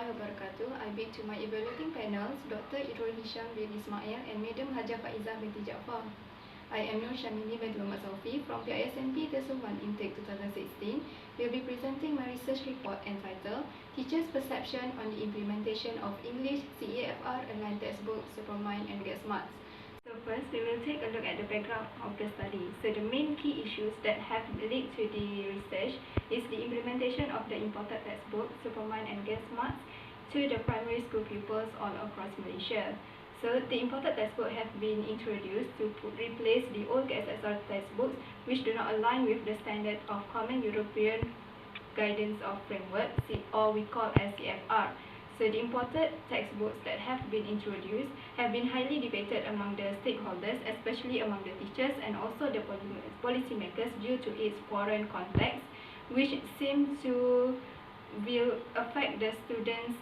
warahmatullahi wabarakatuh. I bid to my evaluating panels, Dr. Irul Hisham bin Ismail and Madam Hajah Faizah binti Jaafar. I am Syamimi bin Saufi from PISNP Term 1 Intake 2016. Will be presenting my research report entitled Teachers' Perception on the Implementation of English CEFR-aligned Textbook Supermine and Get Smarts. So first, we will take a look at the background of the study. So the main key issues that have led to the research is the implementation of the imported textbook, Supermine and Get Smarts, to the primary school pupils all across Malaysia. So the imported textbook have been introduced to replace the old KSSR textbooks which do not align with the standard of Common European Guidance of Framework, or we call as CFR. So the imported textbooks that have been introduced have been highly debated among the stakeholders, especially among the teachers and also the policymakers due to its foreign context, which seems to will affect the students'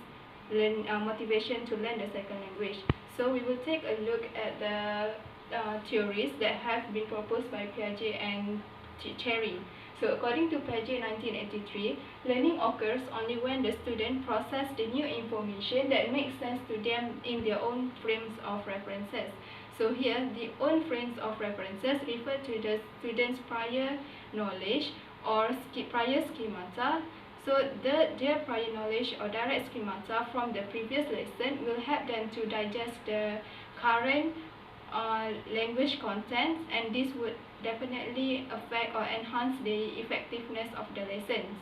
motivation to learn the second language. So we will take a look at the theories that have been proposed by Piaget and Cherry. So according to Piaget 1983, learning occurs only when the student processes the new information that makes sense to them in their own frames of references. So here, the own frames of references refer to the student's prior knowledge or prior schemata. So their prior knowledge or direct schemata from the previous lesson will help them to digest the current language contents, and this would definitely affect or enhance the effectiveness of the lessons.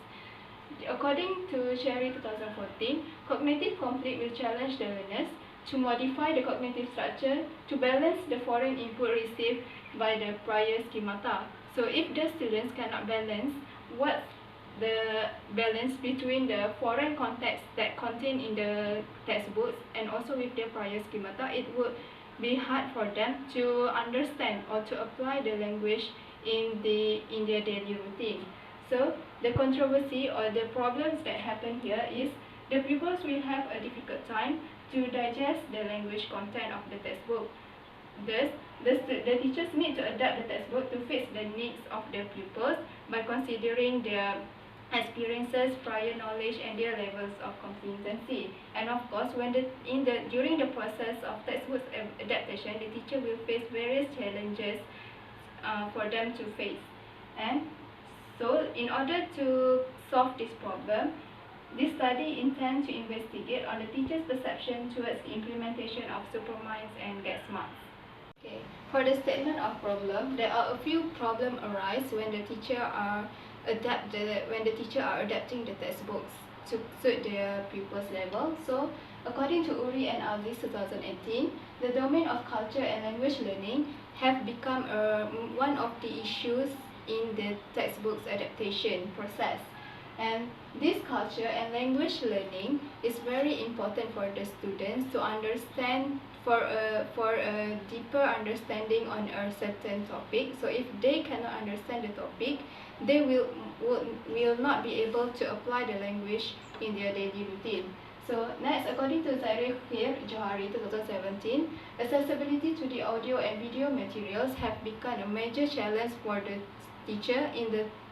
According to Cherry 2014, cognitive conflict will challenge the learners to modify the cognitive structure to balance the foreign input received by the prior schemata. So if the students cannot balance what's the balance between the foreign context that contained in the textbooks and also with their prior schemata, it would be hard for them to understand or to apply the language in their daily routine. So the controversy or the problems that happen here is the pupils will have a difficult time to digest the language content of the textbook. Thus, the teachers need to adapt the textbook to fit the needs of the pupils by considering their experiences, prior knowledge, and their levels of competency. And of course, during the process of textbook adaptation, the teacher will face various challenges for them to face. And so, in order to solve this problem, this study intends to investigate on the teacher's perception towards the implementation of Supermines and Get Smarts. Okay. For the statement of problem, there are a few problems arise when the teacher are adapting the textbooks to suit their pupils' level. So, according to Uri and Aziz 2018, the domain of culture and language learning have become one of the issues in the textbooks adaptation process. And this culture and language learning is very important for the students to understand for a deeper understanding on a certain topic. So if they cannot understand the topic, they will not be able to apply the language in their daily routine. So next, according to Zaire Johari 2017, accessibility to the audio and video materials have become a major challenge for the teacher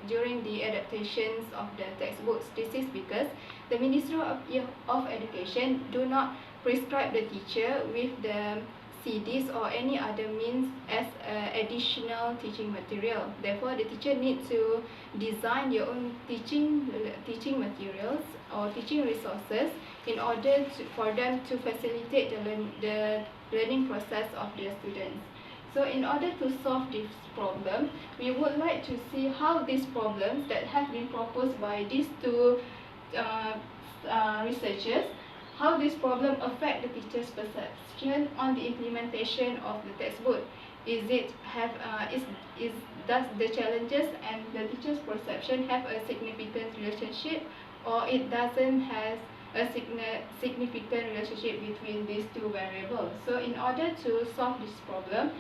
during the adaptations of the textbooks. This is because the Ministry of Education do not prescribe the teacher with the CDs or any other means as additional teaching material. Therefore, the teacher needs to design their own teaching materials or teaching resources in order for them to facilitate the learning process of their students. So in order to solve this problem, we would like to see how these problems that have been proposed by these two researchers, how this problem affect the teacher's perception on the implementation of the textbook. Does the challenges and the teacher's perception have a significant relationship, or it doesn't have a significant relationship between these two variables? So in order to solve this problem,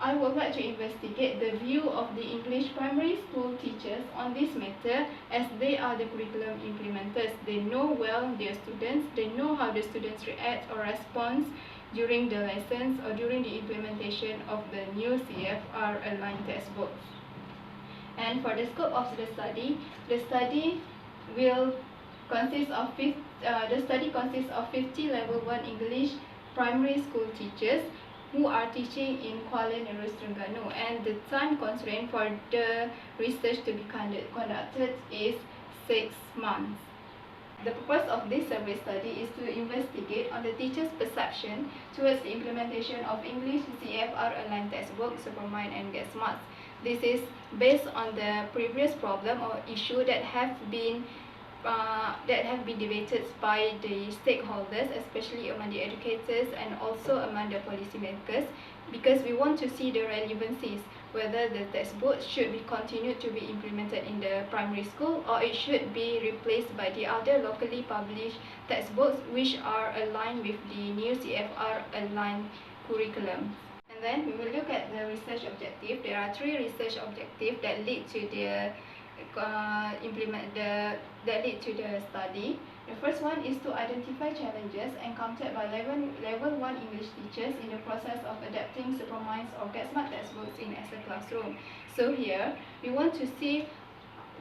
I would like to investigate the view of the English primary school teachers on this matter, as they are the curriculum implementers. They know well their students, they know how the students react or respond during the lessons or during the implementation of the new CEFR-aligned textbooks. And for the scope of the study will the study consists of 50 level 1 English primary school teachers who are teaching in Kuala Nerus, Terengganu, and the time constraint for the research to be conducted is 6 months. The purpose of this survey study is to investigate on the teacher's perception towards the implementation of English CEFR-aligned textbook, Supermind and Get Smart. This is based on the previous problem or issue that have been debated by the stakeholders, especially among the educators and also among the policymakers, because we want to see the relevancies, whether the textbook should be continued to be implemented in the primary school or it should be replaced by the other locally published textbooks which are aligned with the new CFR-aligned curriculum. And then we will look at the research objective. There are 3 research objectives that lead to the study. The first one is to identify challenges encountered by level 1 English teachers in the process of adapting Superminds or Get Smart textbooks in as a classroom. So here we want to see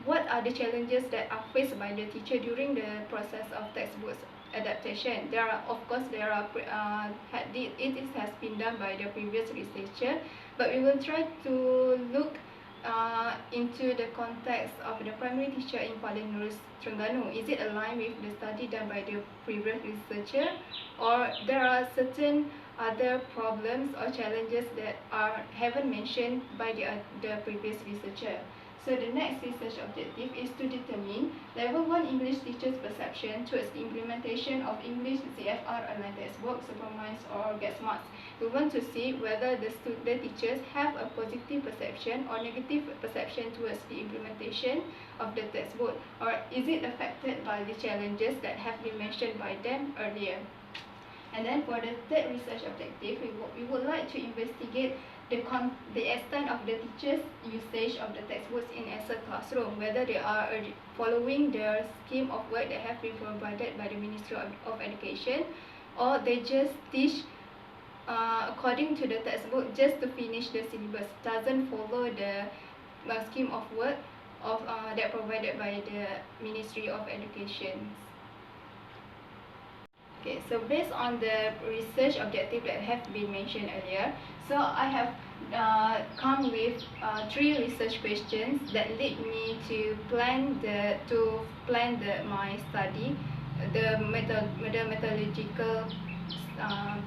what are the challenges that are faced by the teacher during the process of textbooks adaptation. It has been done by the previous researcher, but we will try to look into the context of the primary teacher in Kuala Nerus, Terengganu. Is it aligned with the study done by the previous researcher, or there are certain other problems or challenges that haven't mentioned by the previous researcher? So the next research objective is to determine level 1 English teachers' perception towards the implementation of English CFR-aligned textbooks, Superminds or Get Smart. We want to see whether the teachers have a positive perception or negative perception towards the implementation of the textbook, or is it affected by the challenges that have been mentioned by them earlier. And then for the third research objective, we would like to investigate the extent of the teachers' usage of the textbooks in as a classroom, whether they are following the scheme of work that have been provided by the Ministry of Education, or they just teach according to the textbook just to finish the syllabus, doesn't follow the scheme of work that provided by the Ministry of Education. Okay, so based on the research objective that have been mentioned earlier, so I have come with 3 research questions that lead me to plan my study, the methodological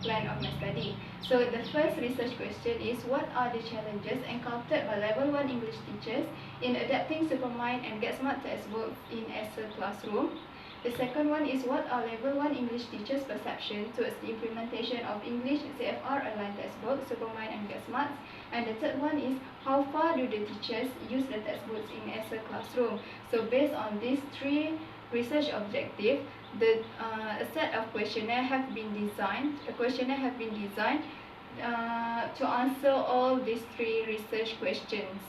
plan of my study. So the first research question is, what are the challenges encountered by level 1 English teachers in adapting Supermind and Get Smart textbooks in as a classroom? The second one is, what are level 1 English teachers' perception towards the implementation of English CFR-aligned textbooks, Supermind and Get Smart? And the third one is, how far do the teachers use the textbooks in as a classroom? So based on these 3 research objectives, a set of questionnaire have been designed. To answer all these 3 research questions.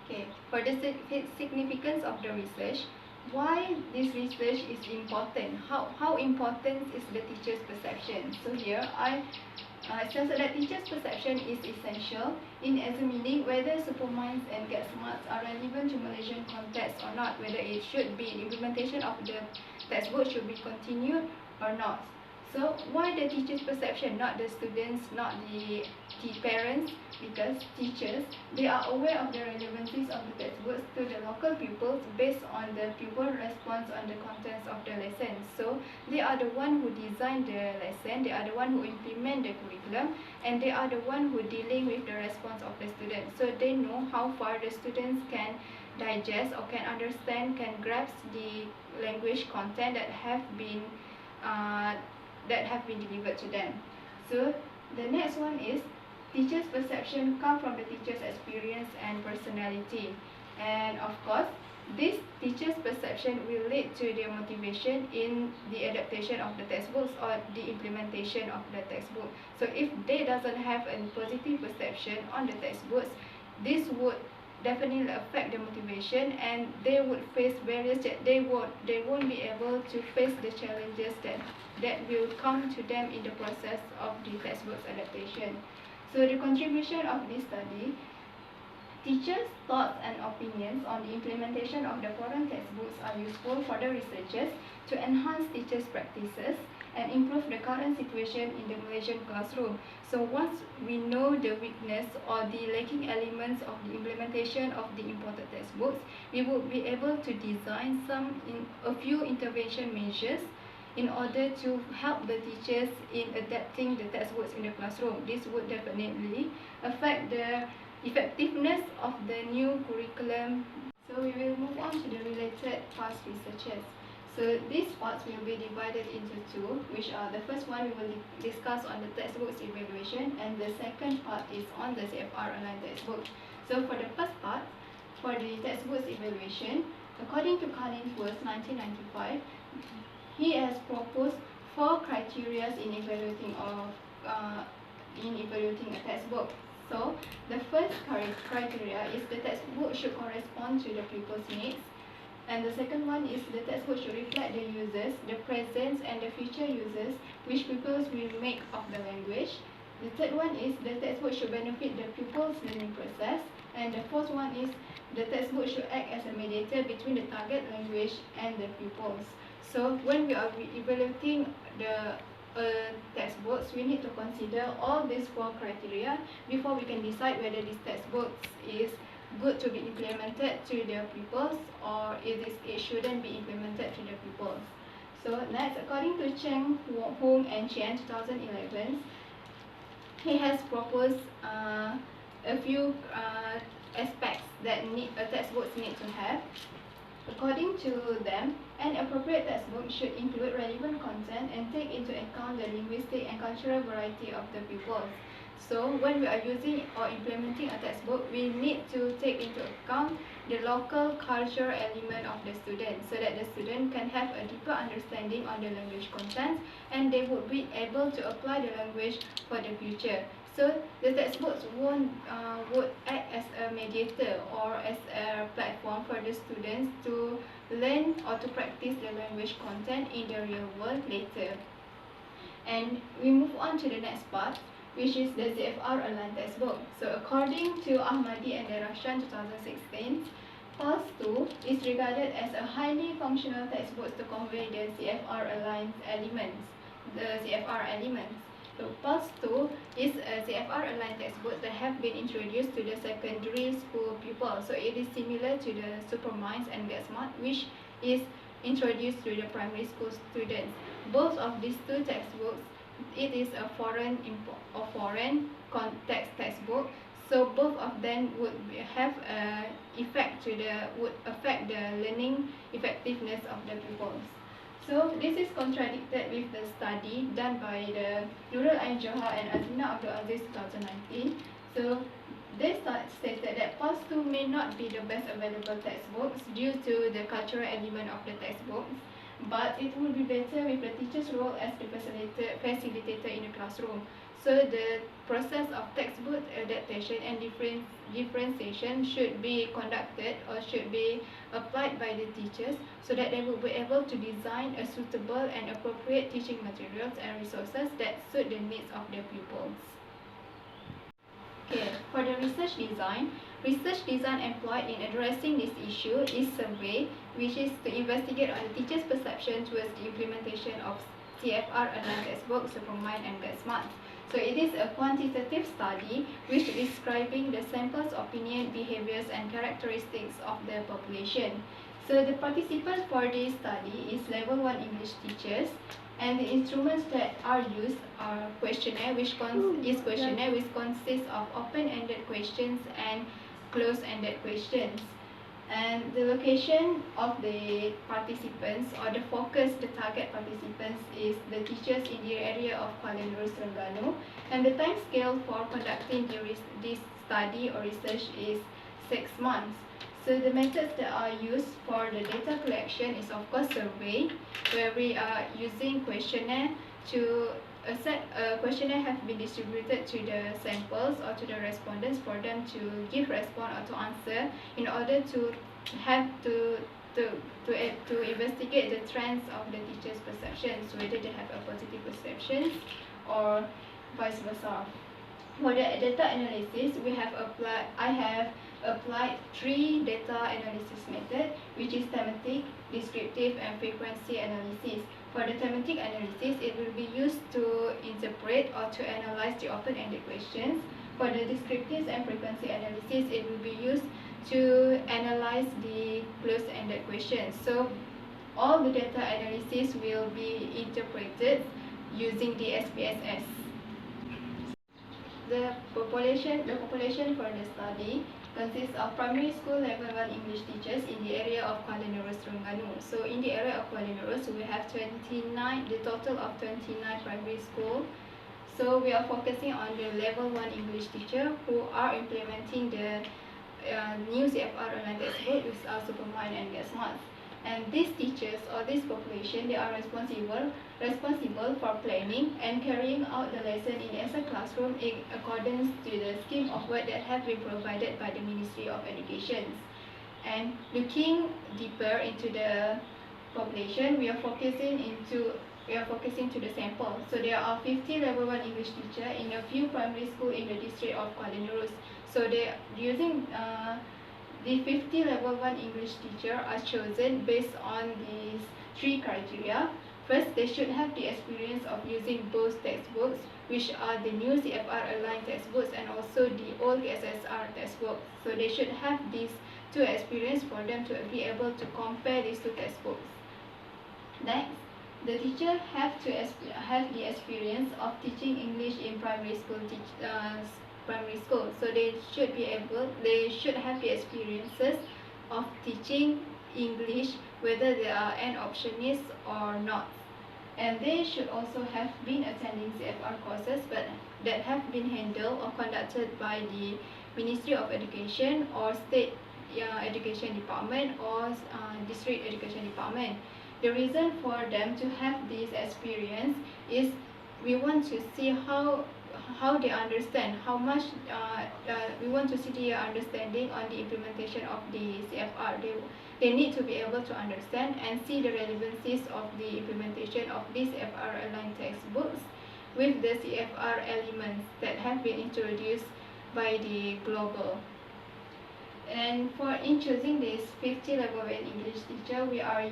Okay, for the significance of the research, why this research is important? How important is the teacher's perception? So here it says that teacher's perception is essential in examining whether Superminds and Get Smarts are relevant to Malaysian context or not, whether it should be implementation of the textbook should be continued or not. So why the teacher's perception, not the students, not the parents? Because teachers, they are aware of the relevancies of the textbooks to the local pupils based on the pupil response on the contents of the lesson. So they are the one who design the lesson, they are the one who implement the curriculum, and they are the one who dealing with the response of the students. So they know how far the students can digest or can understand, can grasp the language content that have been delivered to them. So the next one is, teachers' perception come from the teacher's experience and personality. And of course, this teacher's perception will lead to their motivation in the adaptation of the textbooks or the implementation of the textbook. So if they doesn't have a positive perception on the textbooks, this would definitely affect the motivation, and they would face barriers that they won't be able to face the challenges that will come to them in the process of the textbooks adaptation. So the contribution of this study Teachers' thoughts and opinions on the implementation of the foreign textbooks are useful for the researchers to enhance teachers' practices and improve the current situation in the Malaysian classroom. So once we know the weakness or the lacking elements of the implementation of the imported textbooks, we would be able to design a few intervention measures in order to help the teachers in adapting the textbooks in the classroom. This would definitely affect the effectiveness of the new curriculum. So we will move on to the related past researches. So these parts will be divided into two, which are the first one we will discuss on the textbooks evaluation, and the second part is on the CEFR-aligned textbook. So for the first part, for the textbooks evaluation, according to Carlin's 1995, he has proposed 4 criteria in evaluating a textbook. So the first criteria is the textbook should correspond to the pupils' needs, and the second one is the textbook should reflect the users, the present and the future users, which pupils will make of the language. The third one is the textbook should benefit the pupils' learning process, and the fourth one is the textbook should act as a mediator between the target language and the pupils. So when we are evaluating the textbooks, we need to consider all these 4 criteria before we can decide whether this textbook is good to be implemented to the pupils or it shouldn't be implemented to the pupils. So next, according to Cheng, Hong and Chen 2011, he has proposed a few aspects that a textbook needs to have. According to them, an appropriate textbook should include relevant content and take into account the linguistic and cultural variety of the pupils. So when we are using or implementing a textbook, we need to take into account the local cultural element of the student so that the student can have a deeper understanding on the language content and they would be able to apply the language for the future. So the textbooks would act as a mediator or as a platform for the students to learn or to practice the language content in the real world later. And we move on to the next part, which is the CEFR-aligned textbook. So according to Ahmadi and Derashan 2016, PAS 2 is regarded as a highly functional textbook to convey the CEFR-aligned elements, the CFR elements. So PAS 2 is a CFR-aligned textbook that have been introduced to the secondary school pupils. So it is similar to the Superminds and Get Smart, which is introduced to the primary school students. Both of these two textbooks, it is a foreign context textbook. So both of them would have would affect the learning effectiveness of the pupils. So this is contradicted with the study done by the Nurul Ain Johar and Azina Abdul Aziz 2019. So they stated that PAS 2 may not be the best available textbooks due to the cultural element of the textbooks, but it would be better with the teacher's role as the facilitator in the classroom. So the process of textbook adaptation and differentiation should be conducted or should be applied by the teachers so that they will be able to design a suitable and appropriate teaching materials and resources that suit the needs of their pupils. Okay, for the research design employed in addressing this issue is survey, which is to investigate on the teacher's perception towards the implementation of CFR-aligned textbooks, Supermind and Get Smart. So it is a quantitative study which is describing the sample's opinion, behaviors and characteristics of the population. So the participants for this study is level 1 English teachers, and the instruments that are used are questionnaire, which consists of open-ended questions and closed-ended questions. And the location of the participants or the target participants is the teachers in the area of Kuala Nerus, Terengganu, and the time scale for conducting this study or research is 6 months. So the methods that are used for the data collection is of course survey, where we are using questionnaire to questionnaire have been distributed to the samples or to the respondents for them to give response or to answer in order to investigate the trends of the teacher's perceptions, whether they have a positive perception or vice versa. For the data analysis, I have applied three data analysis methods, which is thematic, descriptive, and frequency analysis. For the thematic analysis, it will be used to interpret or to analyze the open-ended questions. For the descriptive and frequency analysis, it will be used to analyze the closed-ended questions. So all the data analysis will be interpreted using the SPSS. The population for the study consists of primary school level 1 English teachers in the area of Kuala Nerus, Terengganu. So in the area of Kuala Nerus, we have the total of 29 primary school. So we are focusing on the level 1 English teacher who are implementing the new CEFR-aligned textbook with Supermind and Get Smart. And these teachers or this population, they are responsible for planning and carrying out the lesson in as a classroom in accordance to the scheme of work that have been provided by the Ministry of Education. And looking deeper into the population, we are focusing to the sample. So there are 50 level 1 English teacher in a few primary school in the district of Kuala Nerus. So they using the 50 level 1 English teacher are chosen based on these three criteria. First, they should have the experience of using both textbooks, which are the new CEFR-aligned textbooks and also the old KSSR textbooks. So they should have these two experience for them to be able to compare these two textbooks. Next, the teacher have the experience of teaching English in primary school. So they should have the experiences of teaching English, whether they are an optionist or not. And they should also have been attending CFR courses but that have been handled or conducted by the Ministry of Education or State Education Department or District Education Department. The reason for them to have this experience is we want to see how they understand, how much we want to see their understanding on the implementation of the CFR. They need to be able to understand and see the relevancies of the implementation of these CFR-aligned textbooks with the CFR elements that have been introduced by the global. And in choosing this 50 level 1 English teacher, we are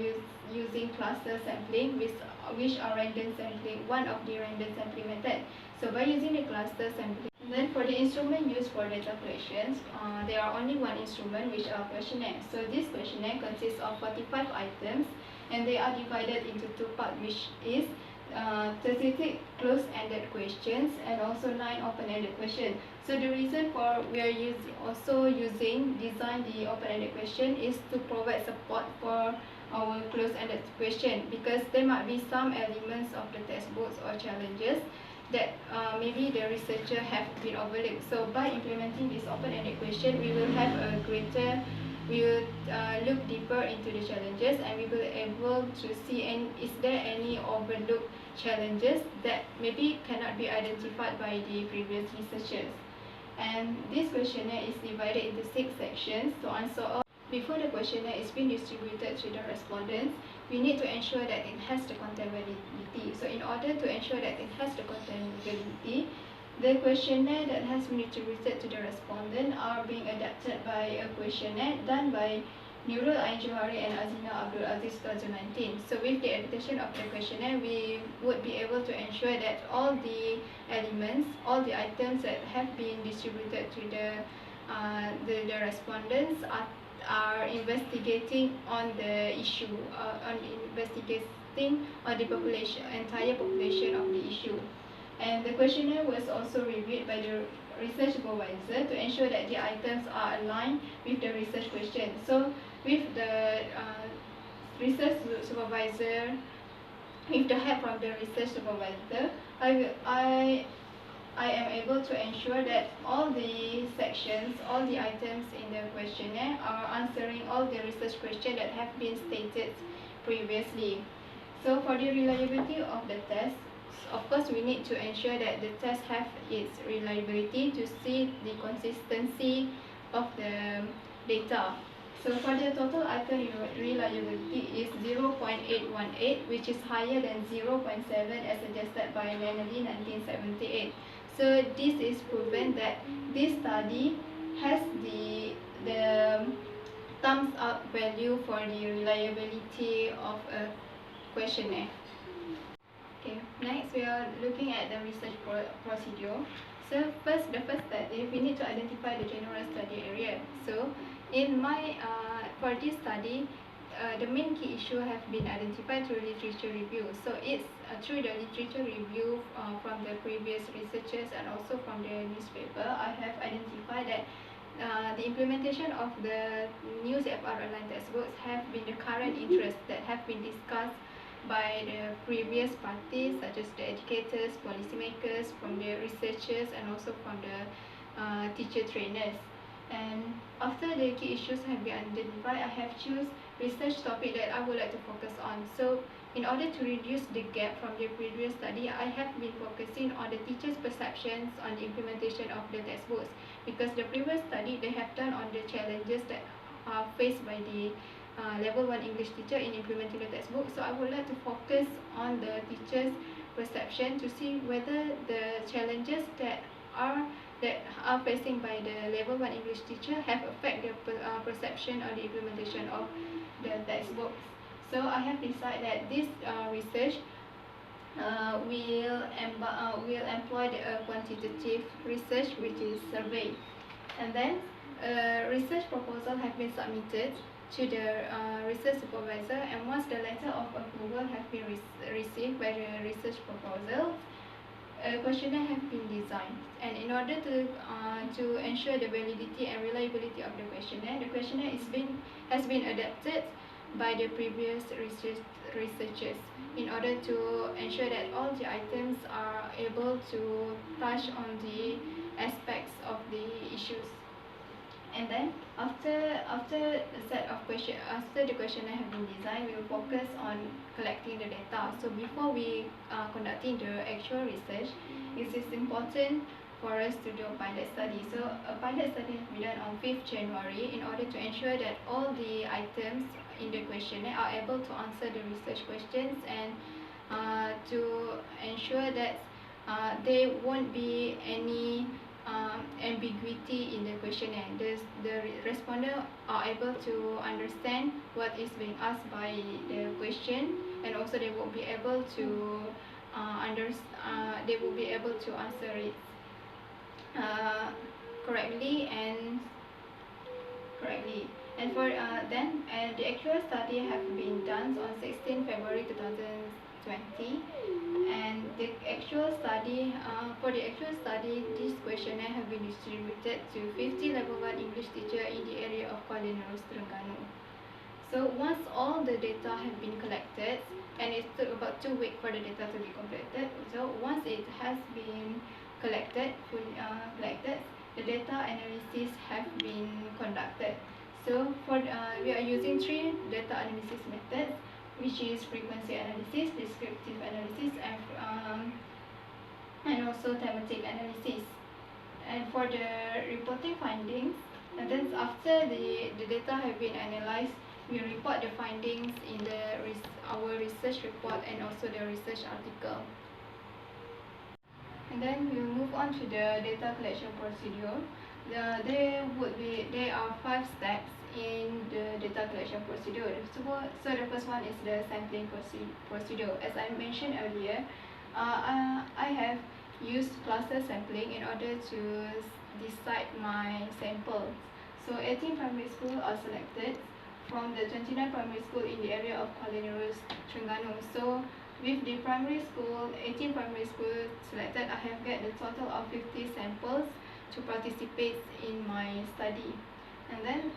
using cluster sampling, which are random sampling, one of the random sampling method. So by using the cluster sampling, then for the instrument used for data collections, there are only one instrument, which are questionnaire. So this questionnaire consists of 45 items and they are divided into two parts, which is 36 closed-ended questions and also 9 open-ended questions. So the reason for we are design the open-ended question is to provide support for our closed-ended question, because there might be some elements of the textbooks or challenges that maybe the researcher have been overlooked. So by implementing this open-ended question, we will look deeper into the challenges and we will be able to see is there any overlooked challenges that maybe cannot be identified by the previous researchers. And this questionnaire is divided into 6 sections to answer all. Before the questionnaire is being distributed to the respondents, we need to ensure that it has the content validity. So in order to ensure that it has the content validity, the questionnaire that has been distributed to the respondent are being adapted by a questionnaire done by Nurul Ain Johari and Azina Abdul Aziz 2019. So with the adaptation of the questionnaire, we would be able to ensure that all the elements, all the items that have been distributed to the respondents are investigating on the issue, investigating on the entire population of the issue. And the questionnaire was also reviewed by the research supervisor to ensure that the items are aligned with the research question. So with the research supervisor, with the help from the research supervisor, I am able to ensure that all the sections, all the items in the questionnaire are answering all the research questions that have been stated previously. So for the reliability of the test, of course we need to ensure that the test have its reliability to see the consistency of the data. So for the total item reliability is 0.818, which is higher than 0.7 as suggested by Lenely 1978. So this is proven that this study has the thumbs up value for the reliability of a questionnaire. Okay, next we are looking at the research procedure. So the first step is we need to identify the general study area. So for this study, the main key issue have been identified through literature review. So it's through the literature review from the previous researchers and also from the newspaper, I have identified that the implementation of the new CEFR-aligned textbooks have been the current interest that have been discussed by the previous parties such as the educators, policymakers, from the researchers and also from the teacher trainers. And after the key issues have been identified, I have choose research topic that I would like to focus on. So in order to reduce the gap from the previous study, I have been focusing on the teachers' perceptions on the implementation of the textbooks, because the previous study they have done on the challenges that are faced by the level 1 English teacher in implementing the textbook. So I would like to focus on the teachers' perception to see whether the challenges that are facing by the level 1 English teacher have affected the perception or the implementation of the textbooks. So I have decided that this research will employ the quantitative research, which is survey. And then research proposal have been submitted to the research supervisor, and once the letter of approval have been received by the research proposal, a questionnaire have been designed. And in order to ensure the validity and reliability of the questionnaire has been adapted by the previous researchers in order to ensure that all the items are able to touch on the aspects of the issues. And then after the questionnaire have been designed, we will focus on collecting the data. So before we conducting the actual research, it is important for us to do a pilot study. So a pilot study has been done on 5th January in order to ensure that all the items in the questionnaire are able to answer the research questions, and to ensure that there won't be any ambiguity in the questionnaire. The respondents are able to understand what is being asked by the question, and also they will be able to answer it correctly. For the actual study have been done on 16 February 2020. And the actual study, this questionnaire have been distributed to 50 level 1 English teacher in the area of Kuala Nerus, Terengganu. So once all the data have been collected, and it took about 2 weeks for the data to be completed. So once it has been collected, the data analysis have been conducted. So we are using 3 data analysis methods, which is frequency analysis, descriptive analysis, and also thematic analysis. And for the reporting findings, and then after the data have been analyzed, we report the findings in our research report and also the research article. And then we will move on to the data collection procedure. There are 5 steps in the data collection procedure. So the first one is the sampling procedure. As I mentioned earlier, I have used cluster sampling in order to decide my samples. So 18 primary schools are selected from the 29 primary school in the area of Kuala Nerus, Terengganu. So with the 18 primary schools selected, I have got the total of 50 samples to participate in my study. And then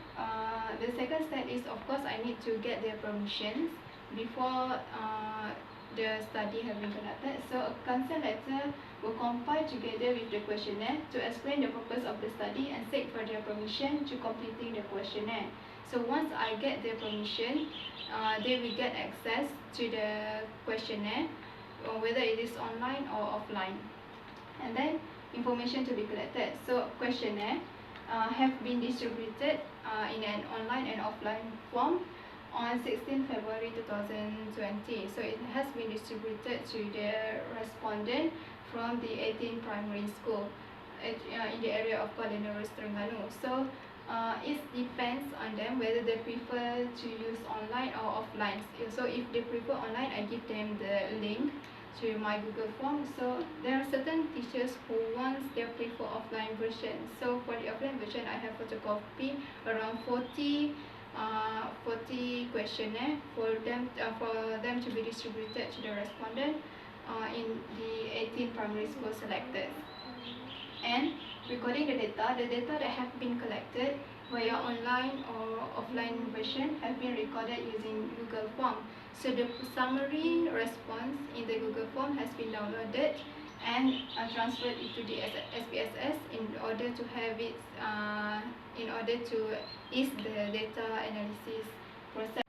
the second step is, of course, I need to get their permissions before the study has been conducted. So a consent letter will compile together with the questionnaire to explain the purpose of the study and seek for their permission to completing the questionnaire. So once I get their permission, they will get access to the questionnaire, whether it is online or offline. And then information to be collected. So questionnaire have been distributed in an online and offline form on 16 February 2020. So it has been distributed to the respondent from the 18 primary school in the area of Kuala Nerus, Terengganu. So it depends on them whether they prefer to use online or offline. So if they prefer online, I give them the link to my Google Form. So there are certain teachers who wants their prefer offline version. So for the offline version, I have photocopy around 40 questionnaire for them to be distributed to the respondent in the 18 primary schools selected. And recording the data that have been collected via online or offline version have been recorded using Google Form. So the summary response in the Google Form has been downloaded and transferred into the SPSS in order to have it in order to ease the data analysis process.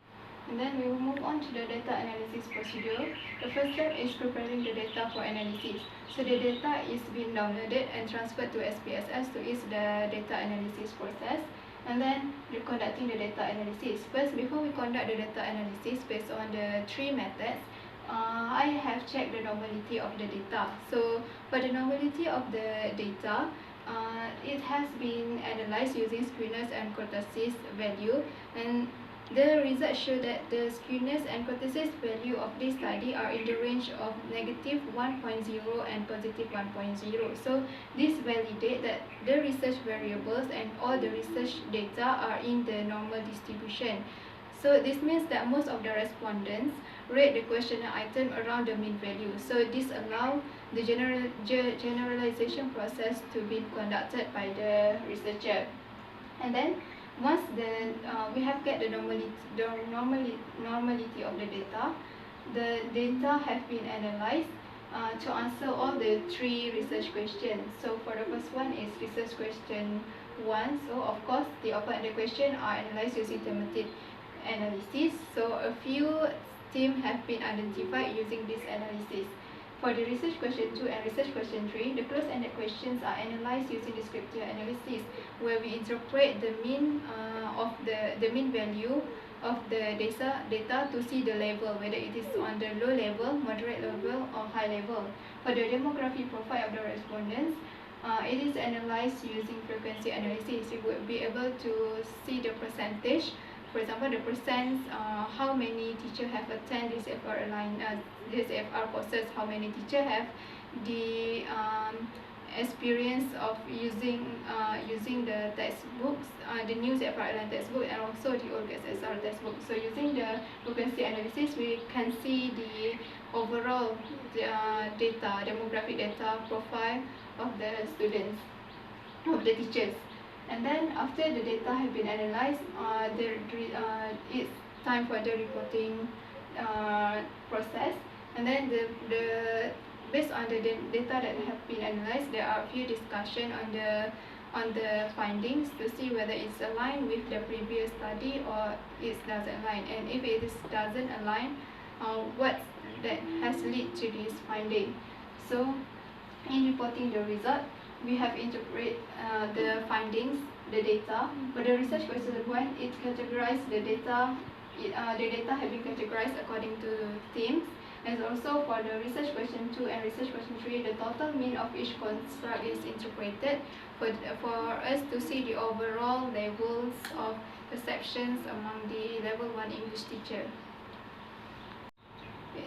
And then we will move on to the data analysis procedure. The first step is preparing the data for analysis. So the data is being downloaded and transferred to SPSS to ease the data analysis process. And then we're conducting the data analysis. First, before we conduct the data analysis based on the 3 methods, I have checked the normality of the data. So for the normality of the data, it has been analyzed using skewness and kurtosis value, and the results show that the skewness and kurtosis value of this study are in the range of negative 1.0 and positive 1.0. So this validates that the research variables and all the research data are in the normal distribution. So this means that most of the respondents rate the questionnaire item around the mean value. So this allows the generalization process to be conducted by the researcher. And then once we have get the normality of the data have been analyzed to answer all the 3 research questions. So for the first one is research question 1. So of course the open-ended question are analyzed using thematic analysis. So a few themes have been identified using this analysis. For the research question 2 and research question 3, the closed-ended questions are analyzed using descriptive analysis, where we interpret the mean of the mean value of the data to see the level, whether it is on the low level, moderate level, or high level. For the demographic profile of the respondents, it is analyzed using frequency analysis. You would be able to see the percentage. For example, the percent, how many teachers have attended this CEFR-aligned CEFR courses, how many teachers have the experience of using the textbooks, the new CEFR-aligned textbook, and also the old KSSR textbook. So using the frequency analysis, we can see the overall demographic data profile of the students, of the teachers. And then after the data have been analyzed, it's time for the reporting process. And then based on the data that have been analyzed, there are a few discussion on the findings to see whether it's aligned with the previous study or it doesn't align. And if it doesn't align, what that has led to this finding. So in reporting the result, we have interpret the findings, the data. For the research question 1, it categorized the data. The data have been categorized according to themes. And also for the research question 2 and research question 3, the total mean of each construct is interpreted for us to see the overall levels of perceptions among the level 1 English teacher.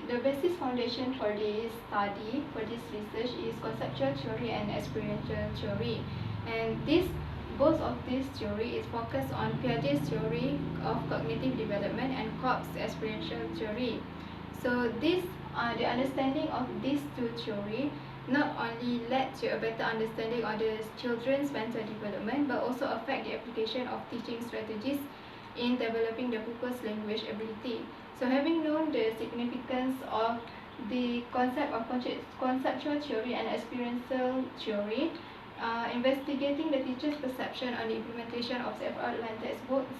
The basis foundation for this study, for this research, is conceptual theory and experiential theory. And both of this theory is focused on Piaget's theory of cognitive development and Cobb's experiential theory. So the understanding of these 2 theories not only led to a better understanding of the children's mental development, but also affect the application of teaching strategies in developing the pupils' language ability. So having known the significance of the concept of conceptual theory and experiential theory, investigating the teacher's perception on the implementation of CEFR-aligned textbooks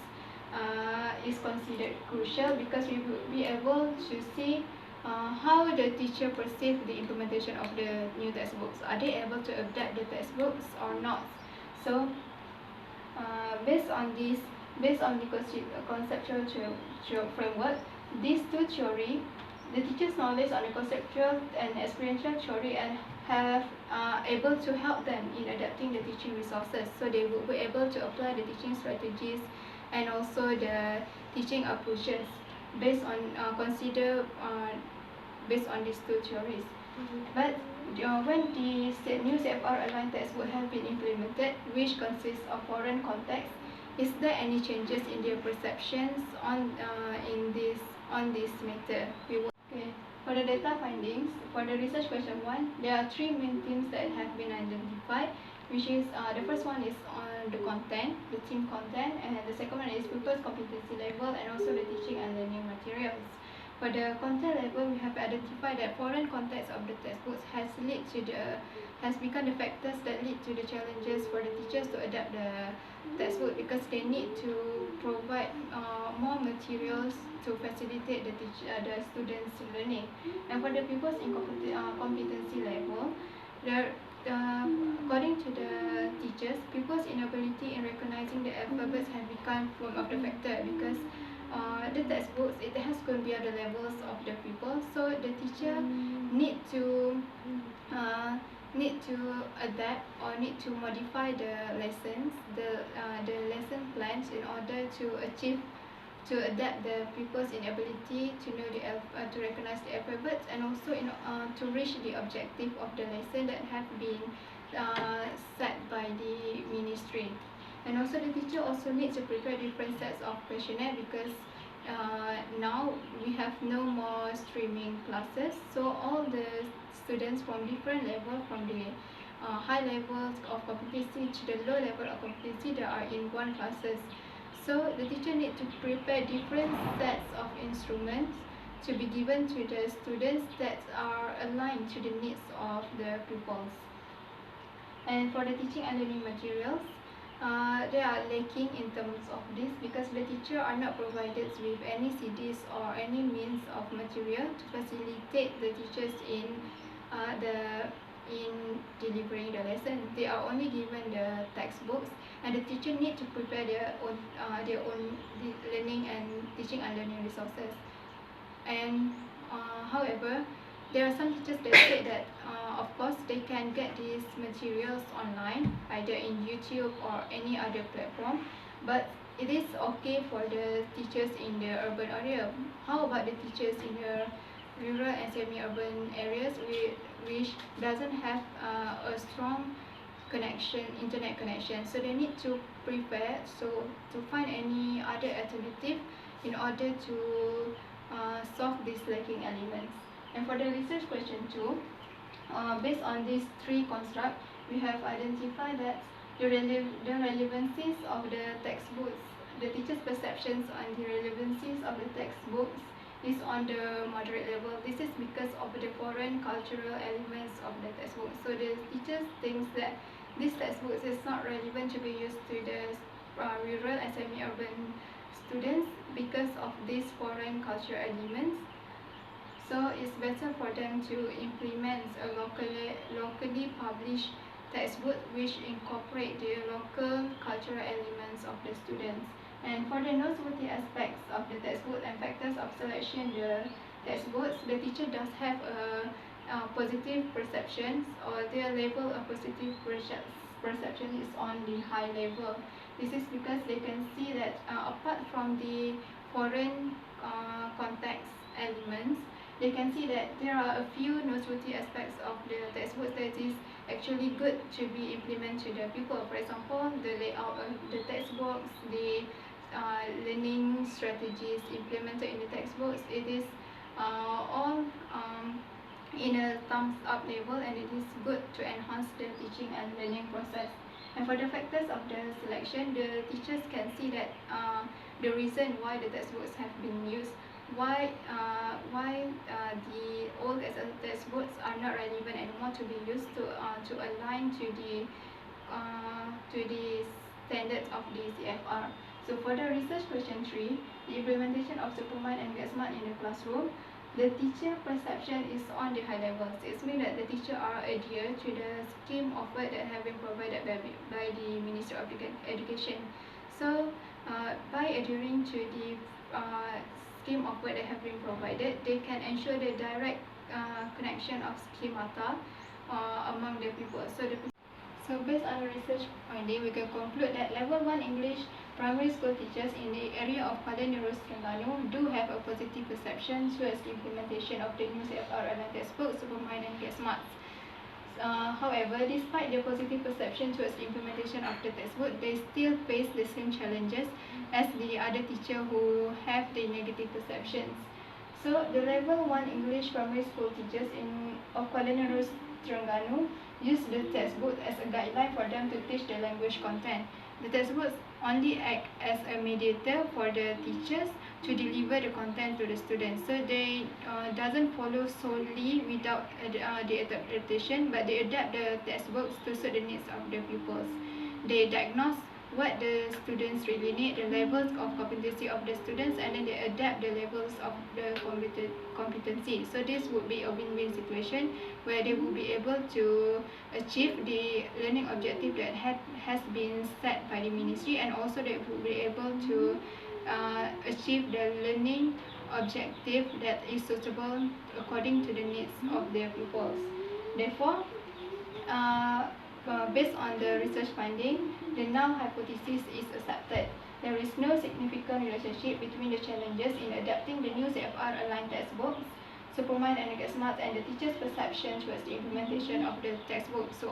is considered crucial, because we will be able to see how the teacher perceives the implementation of the new textbooks. Are they able to adapt the textbooks or not? So based on the conceptual framework, these 2 theories, the teacher's knowledge on the conceptual and experiential theory have able to help them in adapting the teaching resources, so they will be able to apply the teaching strategies and also the teaching approaches based on based on these two theories. But when the new CFR-aligned textbook have been implemented, which consists of foreign context, is there any changes in their perceptions on this matter? Okay. For the data findings, for the research question 1, there are 3 main themes that have been identified, which is the first one is on the content, the theme content, and the second one is pupils' competency level and also the teaching and learning materials. For the content level, we have identified that foreign context of the textbooks has become the factors that lead to the challenges for the teachers to adapt the textbook, because they need to provide more materials to facilitate the students' learning. And for the pupils in competency level, according to the teachers, pupils' inability in recognizing the alphabets have become one of the factor, because the textbooks, it has going to be at the levels of the pupils, so the teacher need to adapt or need to modify the lessons, the lesson plans in order to adapt the pupils' inability to know to recognize the alphabets, and also to reach the objective of the lesson that have been set by the ministry. And also the teacher also needs to prepare different sets of questionnaire, because now we have no more streaming classes, so all the students from different levels, from the high levels of competency to the low level of competency, they are in one classes. So the teacher need to prepare different sets of instruments to be given to the students that are aligned to the needs of the pupils. And for the teaching and learning materials, they are lacking in terms of this, because the teacher are not provided with any CDs or any means of material to facilitate the teachers in delivering the lesson. They are only given the textbooks, and the teacher need to prepare their own learning and teaching and learning resources. And however, there are some teachers that say that of course they can get these materials online, either in YouTube or any other platform, but it is okay for the teachers in the urban area. How about the teachers in the rural and semi-urban areas which doesn't have a strong internet connection? So they need to prepare, so to find any other alternative in order to solve these lacking elements. And for the research question 2, based on these 3 constructs, we have identified that the relevancies of the textbooks, the teacher's perceptions on the relevancies of the textbooks is on the moderate level. This is because of the foreign cultural elements of the textbook. So the teachers thinks that this textbook is not relevant to be used to the rural and semi-urban students because of these foreign cultural elements. So it's better for them to implement a locally published textbook which incorporate the local cultural elements of the students. And for the noteworthy aspects of the textbook and factors of selection the textbooks, the teacher does have a positive perceptions, or their level of positive perception is on the high level. This is because they can see that apart from the foreign context elements, they can see that there are a few noteworthy aspects of the textbook that is actually good to be implemented to the pupil. For example, the layout of the textbooks, the learning strategies implemented in the textbooks, it is all in a thumbs up level, and it is good to enhance the teaching and learning process. And for the factors of the selection, the teachers can see that the reason why the textbooks have been used, why the old textbooks are not relevant anymore to be used to align to the standards of the CFR. So for the research question 3, the implementation of Superman and Get Smart in the classroom, the teacher perception is on the high levels. It means that the teacher are adhere to the scheme of work that have been provided by the Ministry of Education. So by adhering to the scheme of work that have been provided, they can ensure the direct connection of schemata among the pupils. So based on the research finding, we can conclude that level 1 English primary school teachers in the area of Kuala Nerus, Terengganu do have a positive perception towards the implementation of the new CEFR-aligned textbook, Supermind and Get Smart. However, despite their positive perception towards the implementation of the textbook, they still face the same challenges as the other teachers who have the negative perceptions. So, the level 1 English primary school teachers of Kuala Nerus, Terengganu use the textbook as a guideline for them to teach the language content. The textbooks only act as a mediator for the teachers to deliver the content to the students. So they doesn't follow solely without the adaptation, but they adapt the textbooks to suit the needs of the pupils. They diagnose what the students really need, the levels of competency of the students, and then they adapt the levels of the competency. So this would be a win-win situation where they will be able to achieve the learning objective that has been set by the ministry, and also they will be able to achieve the learning objective that is suitable according to the needs of their pupils. Therefore, based on the research finding, the null hypothesis is accepted. There is no significant relationship between the challenges in adapting the new CEFR-aligned textbooks, Supermind and Get Smart, and the teacher's perception towards the implementation of the textbook. So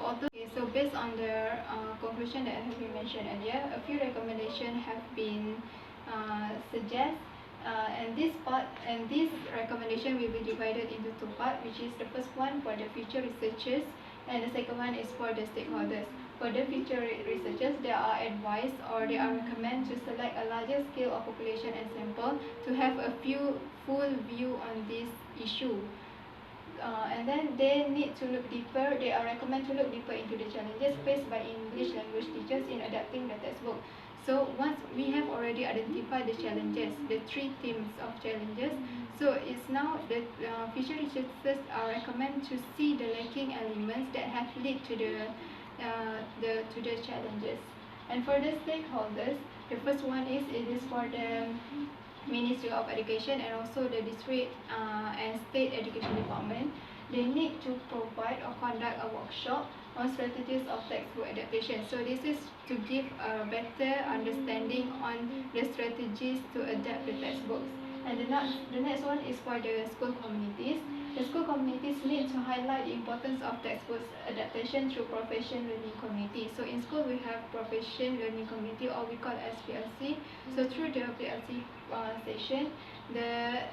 based on the conclusion that have been mentioned earlier, a few recommendations have been suggested. And this recommendation will be divided into two parts, which is the first one for the future researchers, and the second one is for the stakeholders. For the future researchers, they are advised or they are recommended to select a larger scale of population and sample to have a full view on this issue. And then they need to look deeper. They are recommended to look deeper into the challenges faced by English language teachers in adapting the textbook. So once we have already identified the challenges, the three themes of challenges, so it's now the future researchers are recommended to see the lacking elements that have led to the challenges. And for the stakeholders, the first one is for the Ministry of Education and also the district and state education department. They need to provide or conduct a workshop on strategies of textbook adaptation. So this is to give a better understanding on the strategies to adapt the textbooks. And the next one is for the school communities. The school communities need to highlight the importance of textbooks adaptation through profession learning community. So in school we have profession learning community, or we call SPLC. So through the PLC session, the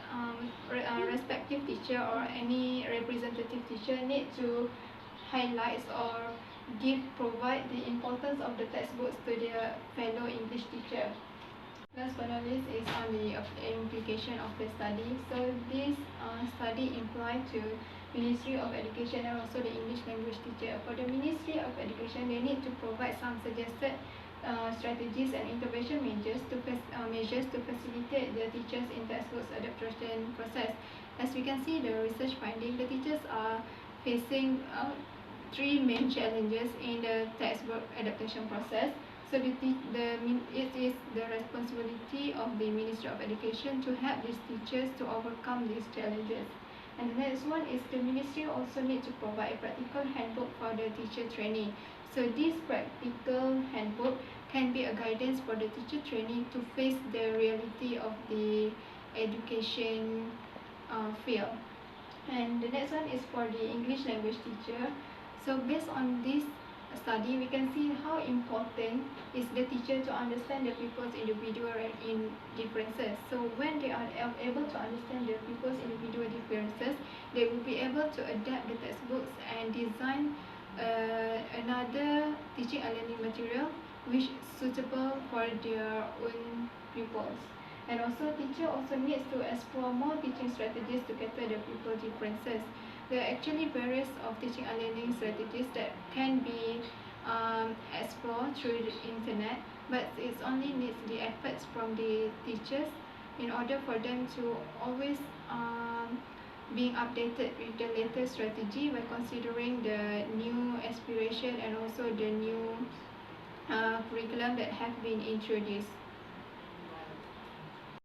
respective teacher or any representative teacher need to highlight or provide the importance of the textbooks to their fellow English teacher. Last but not least is on the implication of the study. So this study implied to Ministry of Education and also the English language teacher. For the Ministry of Education, they need to provide some suggested strategies and intervention measures to facilitate the teachers in textbooks adaptation process. As we can see the research finding, the teachers are facing three main challenges in the textbook adaptation process. So it is the responsibility of the Ministry of Education to help these teachers to overcome these challenges. And the next one is the Ministry also need to provide a practical handbook for the teacher trainee. So this practical handbook can be a guidance for the teacher trainee to face the reality of the education field. And the next one is for the English language teacher. So based on this study, we can see how important is the teacher to understand the pupils' individual differences. So when they are able to understand the pupils' individual differences, they will be able to adapt the textbooks and design another teaching and learning material which is suitable for their own pupils. And also, teacher also needs to explore more teaching strategies to cater the pupil differences. There are actually various of teaching and learning strategies that can be explored through the internet, but it only needs the efforts from the teachers in order for them to always being updated with the latest strategy by considering the new aspiration and also the new curriculum that have been introduced.